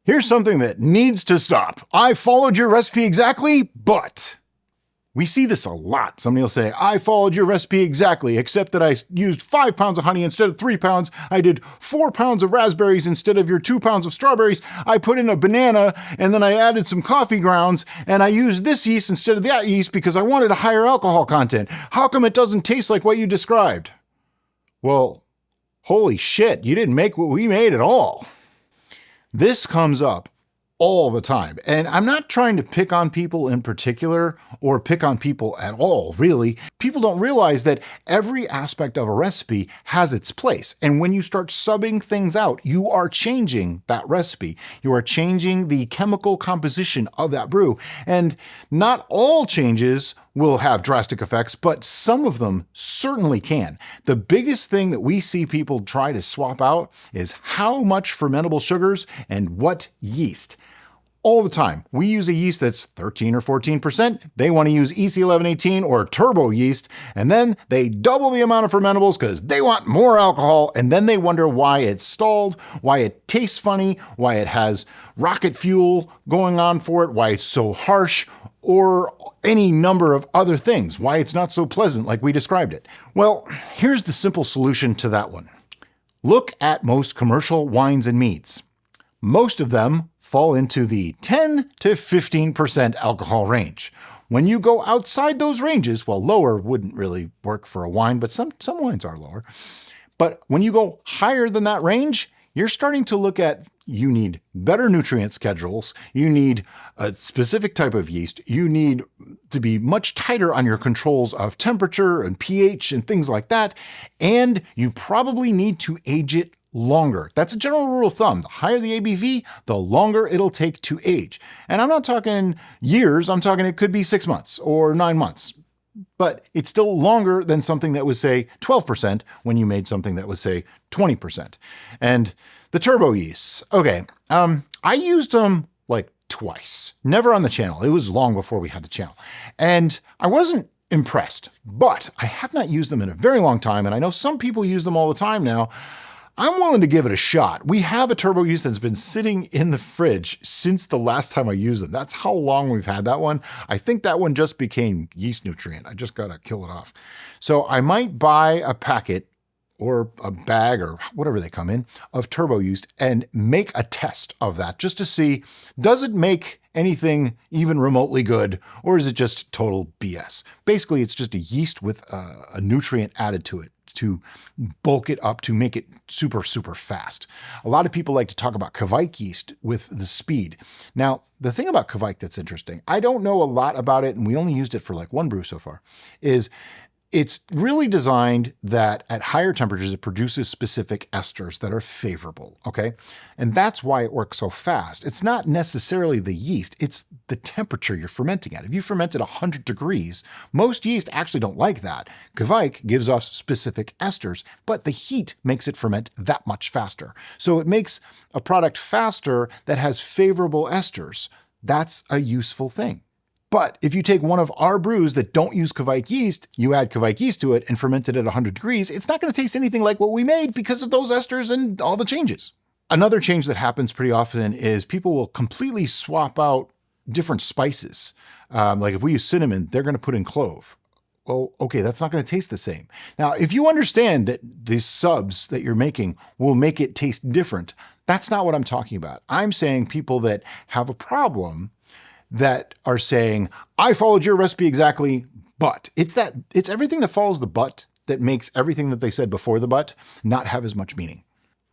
Here's something that needs to stop. I followed your recipe exactly, but... We see this a lot. Somebody will say, I followed your recipe exactly, except that I used 5 pounds of honey instead of 3 pounds. I did 4 pounds of raspberries instead of your 2 pounds of strawberries. I put in a banana, and then I added some coffee grounds, and I used this yeast instead of that yeast because I wanted a higher alcohol content. How come it doesn't taste like what you described? Well, holy shit, you didn't make what we made at all. This comes up all the time. And I'm not trying to pick on people in particular or pick on people at all, really. People don't realize that every aspect of a recipe has its place. And when you start subbing things out, you are changing that recipe. You are changing the chemical composition of that brew. And not all changes will have drastic effects, but some of them certainly can. The biggest thing that we see people try to swap out is how much fermentable sugars and what yeast. All the time. We use a yeast that's 13 or 14%. They want to use EC1118 or turbo yeast, and then they double the amount of fermentables because they want more alcohol, and then they wonder why it's stalled, why it tastes funny, why it has rocket fuel going on for it, why it's so harsh, or any number of other things, why it's not so pleasant like we described it. Well, here's the simple solution to that one. Look at most commercial wines and meads. Most of them fall into the 10 to 15% alcohol range. When you go outside those ranges, well, lower wouldn't really work for a wine, but some wines are lower. But when you go higher than that range, you're starting to look at you need better nutrient schedules, you need a specific type of yeast, you need to be much tighter on your controls of temperature and pH and things like that, and you probably need to age it longer. That's a general rule of thumb. The higher the ABV, the longer it'll take to age. And I'm not talking years, I'm talking it could be 6 months or 9 months. But it's still longer than something that was, say, 12% when you made something that was, say, 20%. And the turbo yeasts, okay, I used them like twice, never on the channel. It was long before we had the channel. And I wasn't impressed, but I have not used them in a very long time. And I know some people use them all the time now. I'm willing to give it a shot. We have a turbo yeast that's been sitting in the fridge since the last time I used them. That's how long we've had that one. I think that one just became yeast nutrient. I just got to kill it off. So I might buy a packet or a bag or whatever they come in of turbo yeast and make a test of that just to see, does it make anything even remotely good, or is it just total BS? Basically, it's just a yeast with a nutrient added to it to bulk it up, to make it super, super fast. A lot of people like to talk about Kveik yeast with the speed. Now, the thing about Kveik that's interesting, I don't know a lot about it, and we only used it for like one brew so far, is it's really designed that at higher temperatures, it produces specific esters that are favorable, okay? And that's why it works so fast. It's not necessarily the yeast, it's the temperature you're fermenting at. If you ferment at 100 degrees, most yeast actually don't like that. Kveik gives off specific esters, but the heat makes it ferment that much faster. So it makes a product faster that has favorable esters. That's a useful thing. But if you take one of our brews that don't use Kveik yeast, you add Kveik yeast to it and ferment it at 100 degrees, it's not going to taste anything like what we made because of those esters and all the changes. Another change that happens pretty often is people will completely swap out different spices. Like if we use cinnamon, they're going to put in clove. Well, okay, that's not going to taste the same. Now, if you understand that these subs that you're making will make it taste different, that's not what I'm talking about. I'm saying people that have a problem that are saying, I followed your recipe exactly, but it's everything that follows the but that makes everything that they said before the but not have as much meaning.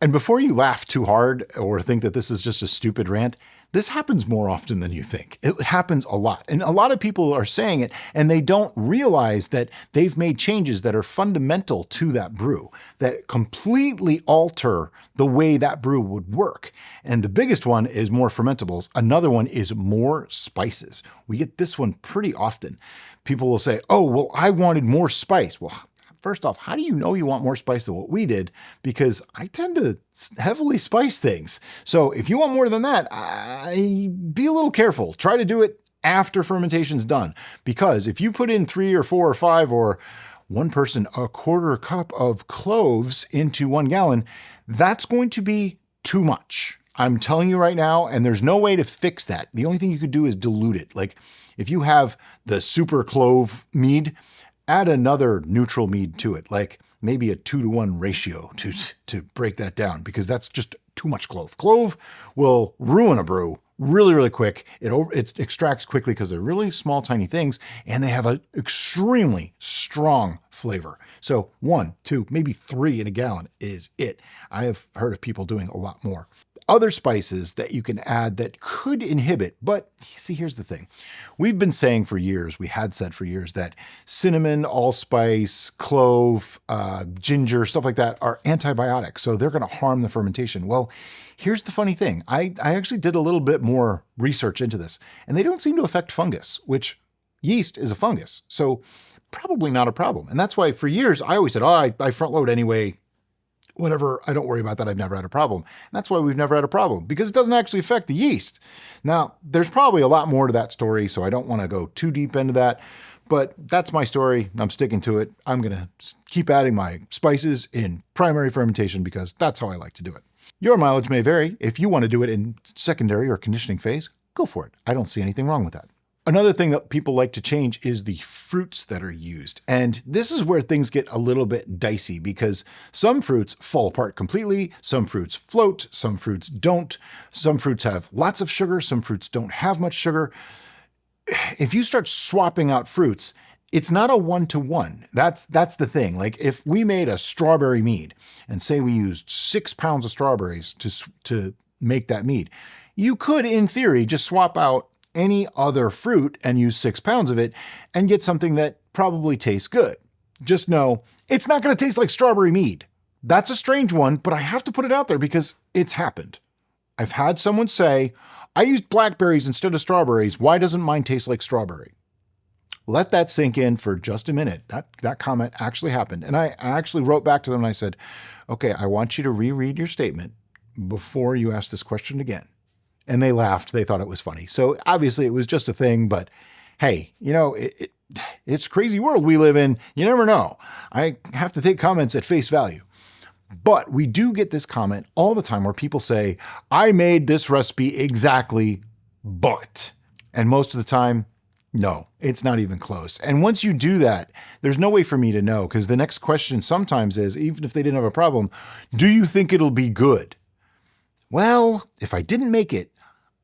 And before you laugh too hard or think that this is just a stupid rant, this happens more often than you think. It happens a lot. And a lot of people are saying it and they don't realize that they've made changes that are fundamental to that brew, that completely alter the way that brew would work. And the biggest one is more fermentables. Another one is more spices. We get this one pretty often. People will say, oh, well, I wanted more spice. Well, first off, how do you know you want more spice than what we did? Because I tend to heavily spice things. So if you want more than that, be a little careful. Try to do it after fermentation's done. Because if you put in 3 or 4 or 5 or one person, a quarter cup of cloves into 1 gallon, that's going to be too much. I'm telling you right now, and there's no way to fix that. The only thing you could do is dilute it. Like if you have the super clove mead, add another neutral mead to it, like maybe a 2-to-1 ratio to break that down, because that's just too much clove. Clove will ruin a brew really, really quick. It extracts quickly because they're really small, tiny things, and they have an extremely strong flavor. So 1, 2, maybe 3 in a gallon is it. I have heard of people doing a lot more. Other spices that you can add that could inhibit, but see, here's the thing. We've been saying for years, we had said for years that cinnamon, allspice, clove, ginger, stuff like that are antibiotics. So they're going to harm the fermentation. Well, here's the funny thing. I actually did a little bit more research into this, and they don't seem to affect fungus, which yeast is a fungus. So probably not a problem. And that's why for years, I always said, I front load anyway. Whatever, I don't worry about that. I've never had a problem. And that's why we've never had a problem, because it doesn't actually affect the yeast. Now, there's probably a lot more to that story, so I don't want to go too deep into that, but that's my story. I'm sticking to it. I'm going to keep adding my spices in primary fermentation because that's how I like to do it. Your mileage may vary. If you want to do it in secondary or conditioning phase, go for it. I don't see anything wrong with that. Another thing that people like to change is the fruits that are used. And this is where things get a little bit dicey because some fruits fall apart completely. Some fruits float, some fruits don't. Some fruits have lots of sugar, some fruits don't have much sugar. If you start swapping out fruits, it's not a 1-to-1. That's the thing. Like if we made a strawberry mead and say we used 6 pounds of strawberries to make that mead, you could, in theory, just swap out any other fruit and use 6 pounds of it and get something that probably tastes good. Just know it's not going to taste like strawberry mead. That's a strange one, but I have to put it out there because it's happened. I've had someone say, I used blackberries instead of strawberries. Why doesn't mine taste like strawberry? Let that sink in for just a minute. That comment actually happened. And I actually wrote back to them and I said, okay, I want you to reread your statement before you ask this question again. And they laughed. They thought it was funny. So obviously it was just a thing, but hey, it's a crazy world we live in. You never know. I have to take comments at face value. But we do get this comment all the time where people say, I made this recipe exactly, but. And most of the time, no, it's not even close. And once you do that, there's no way for me to know, because the next question sometimes is, even if they didn't have a problem, do you think it'll be good? Well, if I didn't make it,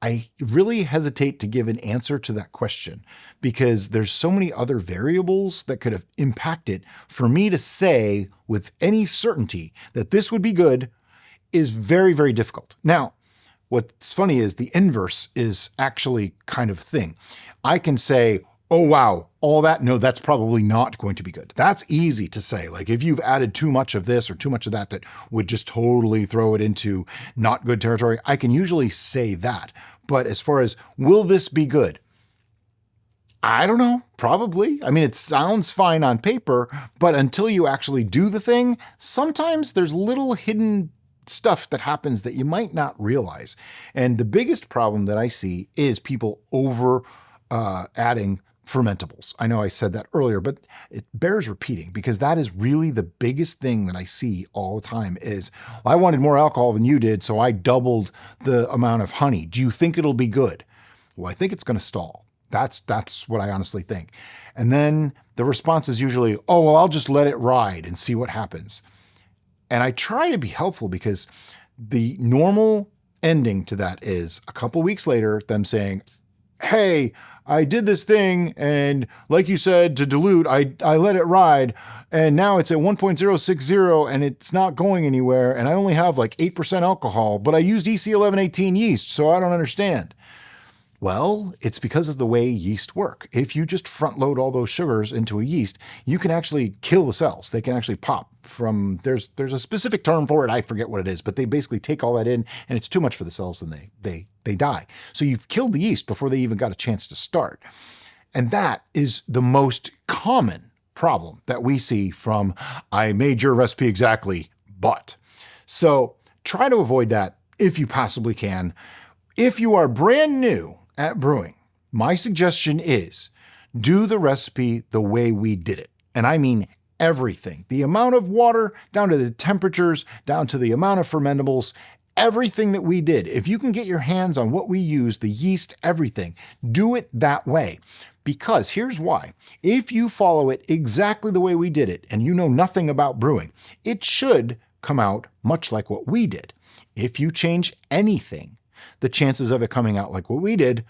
I really hesitate to give an answer to that question because there's so many other variables that could have impacted. For me to say with any certainty that this would be good is very, very difficult. Now, what's funny is the inverse is actually kind of a thing. I can say, oh, wow, all that, no, that's probably not going to be good. That's easy to say. Like if you've added too much of this or too much of that, that would just totally throw it into not good territory, I can usually say that. But as far as, will this be good? I don't know, probably. I mean, it sounds fine on paper, but until you actually do the thing, sometimes there's little hidden stuff that happens that you might not realize. And the biggest problem that I see is people over adding fermentables. I know I said that earlier, but it bears repeating because that is really the biggest thing that I see all the time is, well, I wanted more alcohol than you did, so I doubled the amount of honey. Do you think it'll be good? Well, I think it's going to stall. That's what I honestly think. And then the response is usually, oh, well, I'll just let it ride and see what happens. And I try to be helpful because the normal ending to that is a couple weeks later, them saying, hey, I did this thing, and like you said, to dilute, I let it ride, and now it's at 1.060, and it's not going anywhere, and I only have like 8% alcohol, but I used EC1118 yeast, so I don't understand. Well, it's because of the way yeast work. If you just front load all those sugars into a yeast, you can actually kill the cells. They can actually pop from, there's a specific term for it, I forget what it is, but they basically take all that in, and it's too much for the cells and they die. So you've killed the yeast before they even got a chance to start. And that is the most common problem that we see from, I made your recipe exactly, but. So try to avoid that if you possibly can. If you are brand new at brewing, my suggestion is do the recipe the way we did it. And I mean everything. The amount of water, down to the temperatures, down to the amount of fermentables, everything that we did. If you can get your hands on what we used, the yeast, everything, do it that way. Because here's why. If you follow it exactly the way we did it, and you know nothing about brewing, it should come out much like what we did. If you change anything, the chances of it coming out like what we did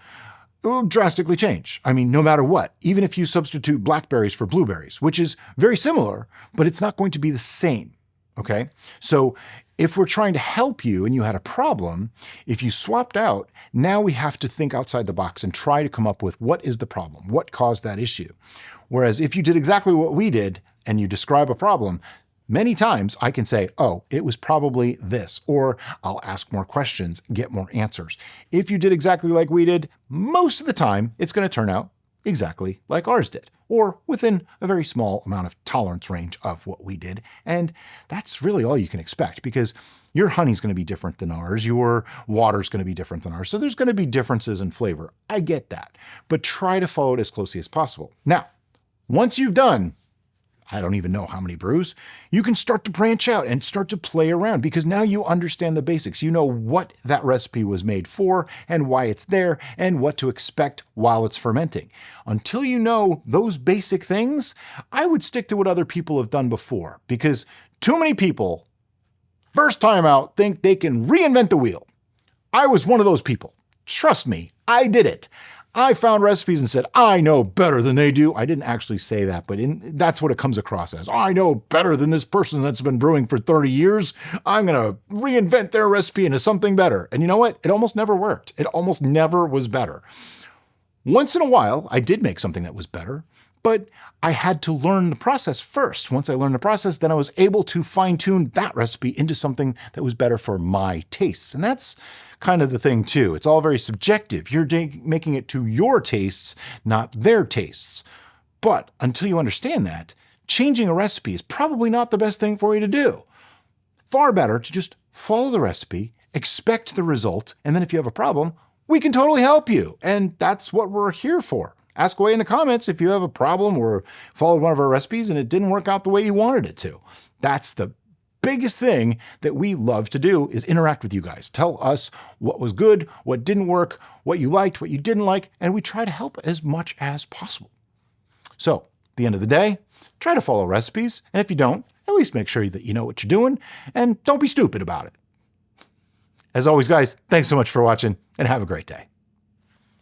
will drastically change. I mean, no matter what, even if you substitute blackberries for blueberries, which is very similar, but it's not going to be the same. Okay? So if we're trying to help you and you had a problem, if you swapped out, now we have to think outside the box and try to come up with what is the problem? What caused that issue? Whereas if you did exactly what we did and you describe a problem, many times I can say, oh, it was probably this, or I'll ask more questions, get more answers. If you did exactly like we did, most of the time it's going to turn out exactly like ours did, or within a very small amount of tolerance range of what we did. And that's really all you can expect, because your honey's going to be different than ours, your water's going to be different than ours, so there's going to be differences in flavor. I get that, but try to follow it as closely as possible. Now, once you've done, I don't even know how many brews, you can start to branch out and start to play around, because now you understand the basics. You know what that recipe was made for and why it's there and what to expect while it's fermenting. Until you know those basic things, I would stick to what other people have done before, because too many people, first time out, think they can reinvent the wheel. I was one of those people. Trust me, I did it. I found recipes and said, I know better than they do. I didn't actually say that, but that's what it comes across as. I know better than this person that's been brewing for 30 years. I'm going to reinvent their recipe into something better. And you know what? It almost never worked. It almost never was better. Once in a while, I did make something that was better, but I had to learn the process first. Once I learned the process, then I was able to fine-tune that recipe into something that was better for my tastes. And that's kind of the thing too. It's all very subjective. You're making it to your tastes, not their tastes. But until you understand that, changing a recipe is probably not the best thing for you to do. Far better to just follow the recipe, expect the result, and then if you have a problem, we can totally help you. And that's what we're here for. Ask away in the comments if you have a problem or followed one of our recipes and it didn't work out the way you wanted it to. That's the biggest thing that we love to do, is interact with you guys. Tell us what was good, what didn't work, what you liked, what you didn't like, and we try to help as much as possible. So at the end of the day, try to follow recipes, and if you don't, at least make sure that you know what you're doing, and don't be stupid about it. As always, guys, thanks so much for watching, and have a great day.